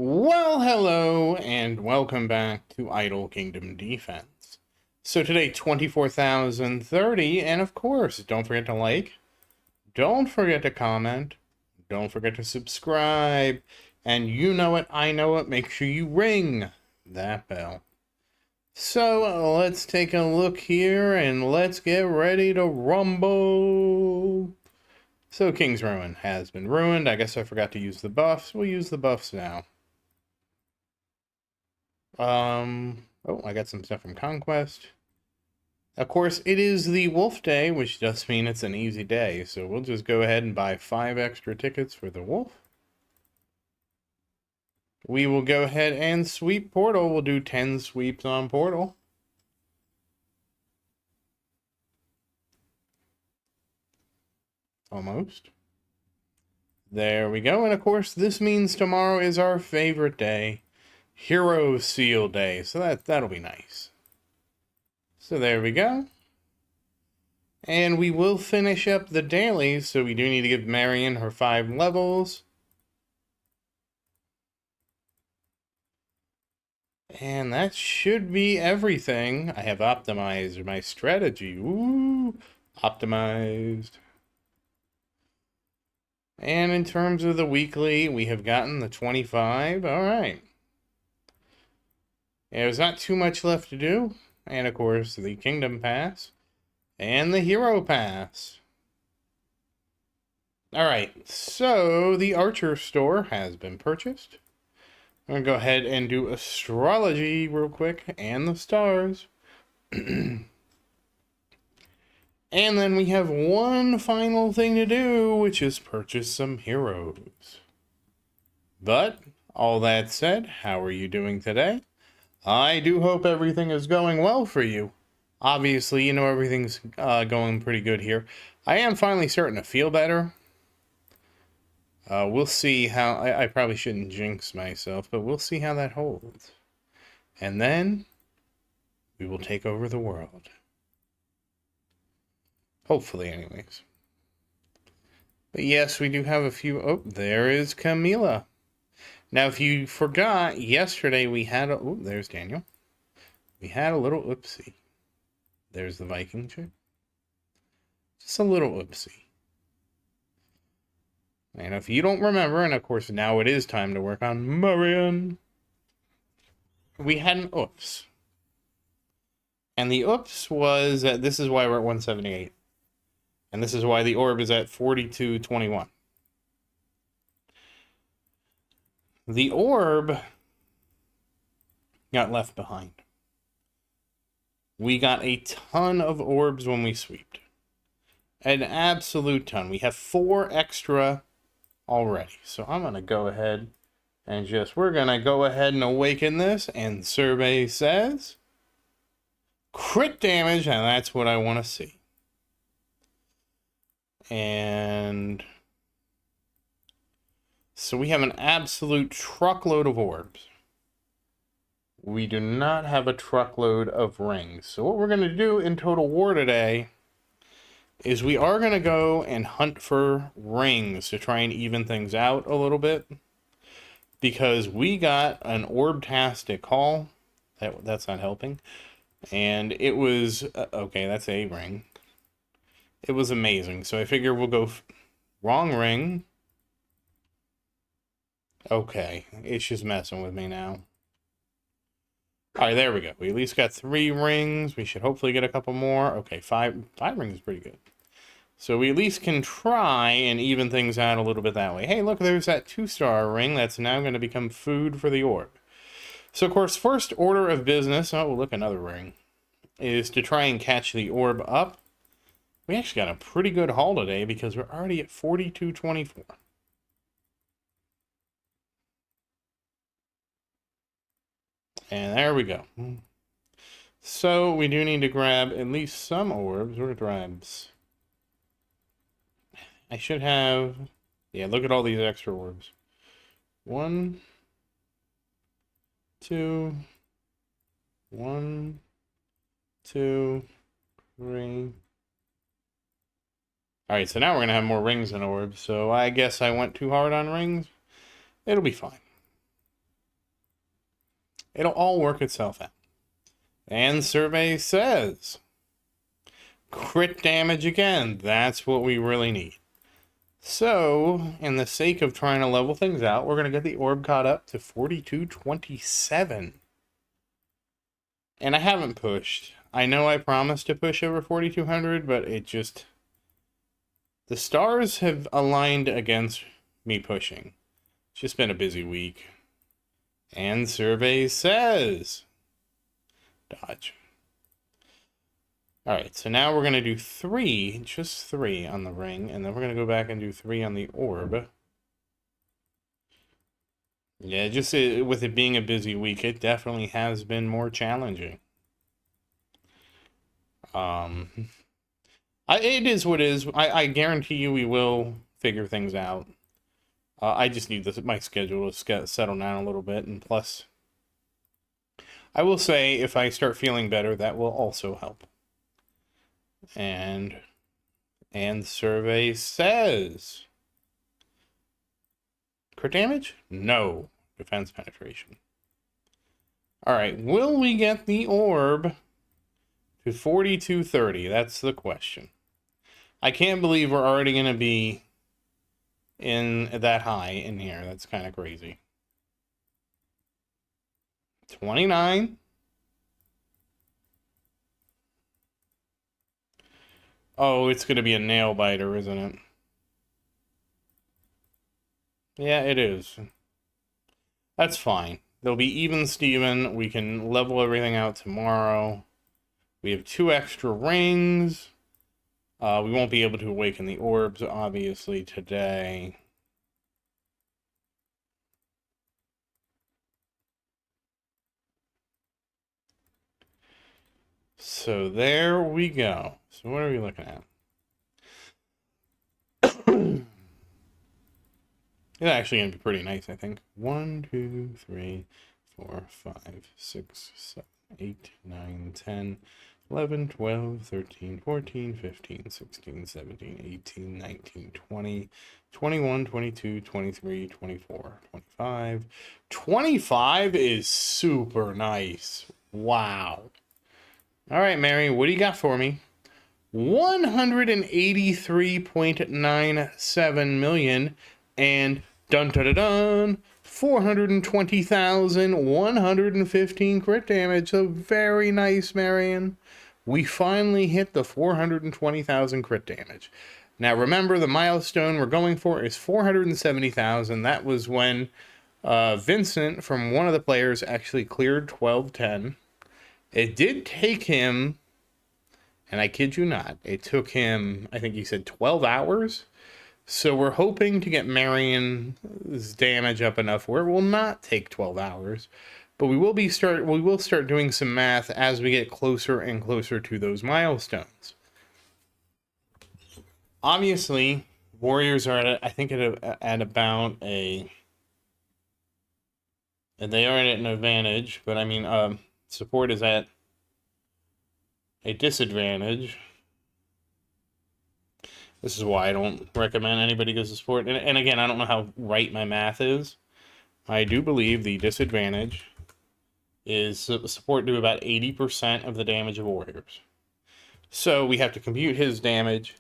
Well, hello, and welcome back to Idle Kingdom Defense. So today, 24,030, and of course, don't forget to like, don't forget to comment, don't forget to subscribe, and you know it, I know it, make sure you ring that bell. So, let's take a look here, and let's get ready to rumble. So, King's Ruin has been ruined. I guess I forgot to use the buffs. We'll use the buffs now. Oh, I got some stuff from Conquest. Of course, it is the Wolf Day, which does mean it's an easy day, so we'll just go ahead and buy 5 extra tickets for the Wolf. We will go ahead and sweep Portal. We'll do 10 sweeps on Portal. Almost. There we go, and of course, this means tomorrow is our favorite day. Hero Seal Day, so that'll be nice. So there we go. And we will finish up the dailies, so we do need to give Marian her 5 levels. And that should be everything. I have optimized my strategy. Ooh, optimized. And in terms of the weekly, we have gotten the 25. All right. There's not too much left to do. And of course, the Kingdom Pass and the Hero Pass. All right, so the Archer store has been purchased. I'm going to go ahead and do astrology real quick and the stars. And then we have one final thing to do, which is purchase some heroes. But all that said, how are you doing today? I do hope everything is going well for you. Obviously, you know everything's going pretty good here. I am finally starting to feel better. We'll see how... I probably shouldn't jinx myself, but we'll see how that holds. And then we will take over the world. Hopefully, anyways. But yes, we do have a few... Oh, there is Camila. Now, if you forgot, yesterday we had a... Oh, there's Daniel. We had a little oopsie. There's the Viking chick. Just a little oopsie. And if you don't remember, and of course now it is time to work on Marian, we had an oops. And the oops was that this is why we're at 178. And this is why the orb is at 4221. The orb got left behind. We got a ton of orbs when we sweeped. An absolute ton. We have 4 extra already. So I'm going to go ahead and we're going to go ahead and awaken this. And survey says crit damage, and that's what I want to see. And so we have an absolute truckload of orbs. We do not have a truckload of rings. So what we're going to do in Total War today is we are going to go and hunt for rings to try and even things out a little bit. Because we got an orb-tastic haul. That's not helping. And it was... okay, that's a ring. It was amazing. So I figure we'll go... wrong ring. Okay, it's just messing with me now. Alright, there we go. We at least got 3 rings. We should hopefully get a couple more. Okay, 5 rings is pretty good. So we at least can try and even things out a little bit that way. Hey, look, there's that 2-star ring that's now going to become food for the orb. So, of course, first order of business... oh, look, another ring. Is to try and catch the orb up. We actually got a pretty good haul today because we're already at 4224. And there we go. So we do need to grab at least some orbs. Where grabs? I should have... yeah, look at all these extra orbs. 1, 2, 1, 2, 3. Alright, so now we're going to have more rings than orbs. So I guess I went too hard on rings. It'll be fine. It'll all work itself out. And survey says crit damage again. That's what we really need. So, in the sake of trying to level things out, we're going to get the orb caught up to 4227. And I haven't pushed. I know I promised to push over 4200, but it just... the stars have aligned against me pushing. It's just been a busy week. And survey says... dodge. Alright, so now we're going to do 3, just 3 on the ring, and then we're going to go back and do 3 on the orb. Yeah, just with it being a busy week, it definitely has been more challenging. It is what it is. I guarantee you we will figure things out. I just need my schedule to settle down a little bit, and plus, I will say if I start feeling better, that will also help. And survey says crit damage? No. Defense penetration. Alright, will we get the orb to 4230? That's the question. I can't believe we're already going to be in that high in here. That's kind of crazy. 29. Oh, it's going to be a nail biter, isn't it? Yeah, it is. That's fine. There'll be even Steven. We can level everything out tomorrow. We have 2 extra rings. We won't be able to awaken the orbs, obviously, today. So there we go. So what are we looking at? It's actually going to be pretty nice, I think. 1, 2, 3, 4, 5, 6, 7, 8, 9, 10, 11, 12, 13, 14, 15, 16, 17, 18, 19, 20, 21, 22, 23, 24, 25. 25 is super nice. Wow. All right, Mary, what do you got for me? 183.97 million and dun dun dun dun 420,115 crit damage. So very nice, Marian. We finally hit the 420,000 crit damage. Now remember, the milestone we're going for is 470,000. That was when Vincent from one of the players actually cleared 1210. It did take him, and I kid you not, it took him, I think he said 12 hours. So we're hoping to get Marian's damage up enough where it will not take 12 hours. But we will start doing some math as we get closer and closer to those milestones. Obviously, Warriors are at, I think, at about a... and they are at an advantage, but I mean, support is at a disadvantage. This is why I don't recommend anybody goes to support. And again, I don't know how right my math is. I do believe the disadvantage is support do about 80% of the damage of Warriors. So we have to compute his damage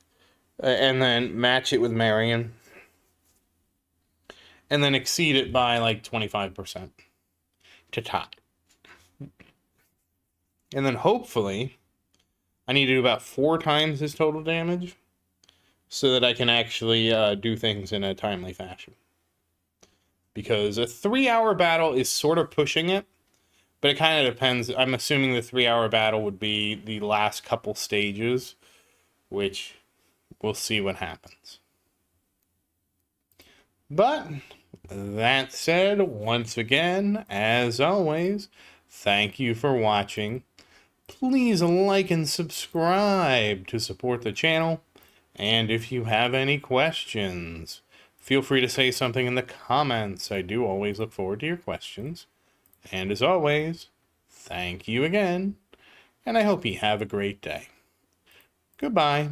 and then match it with Marian. And then exceed it by like 25% to tie. And then hopefully I need to do about 4 times his total damage so that I can actually do things in a timely fashion. Because a 3-hour battle is sort of pushing it, but it kind of depends. I'm assuming the 3-hour battle would be the last couple stages, which we'll see what happens. But that said, once again, as always, thank you for watching. Please like and subscribe to support the channel. And if you have any questions, feel free to say something in the comments. I do always look forward to your questions. And as always, thank you again, and I hope you have a great day. Goodbye.